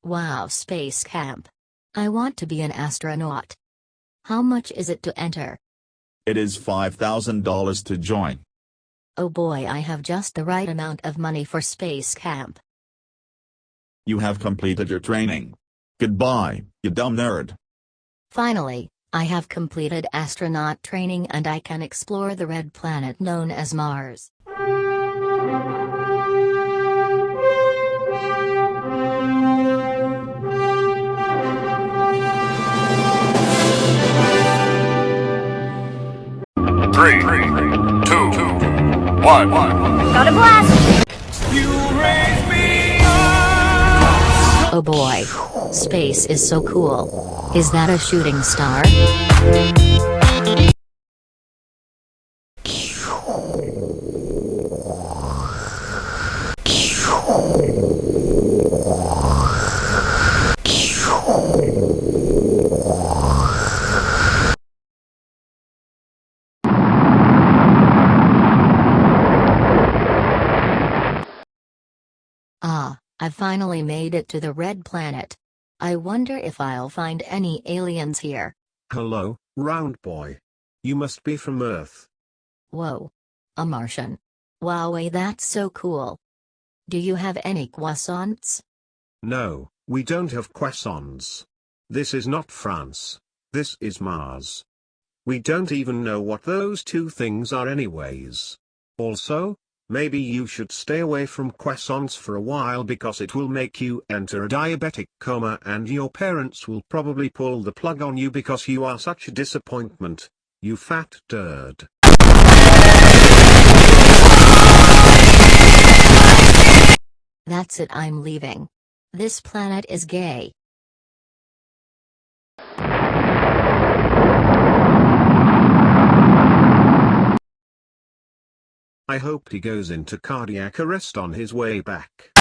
Wow, space camp. I want to be an astronaut. How much is it to enter? It is $5,000 to join. Oh boy, I have just the right amount of money for space camp. You have completed your training. Goodbye, you dumb nerd. Finally, I have completed astronaut training and I can explore the red planet known as Mars. Three, two, one. Got a blast! You raise me up. Oh boy. Space is so cool. Is that a shooting star? Ah, I've finally made it to the red planet. I wonder if I'll find any aliens here. Hello, round boy. You must be from Earth. Whoa. A Martian. Wowee, that's so cool. Do you have any croissants? No, we don't have croissants. This is not France. This is Mars. We don't even know what those two things are anyways. Also, maybe you should stay away from croissants for a while because it will make you enter a diabetic coma and your parents will probably pull the plug on you because you are such a disappointment, you fat turd. That's it, I'm leaving. This planet is gay. I hope he goes into cardiac arrest on his way back.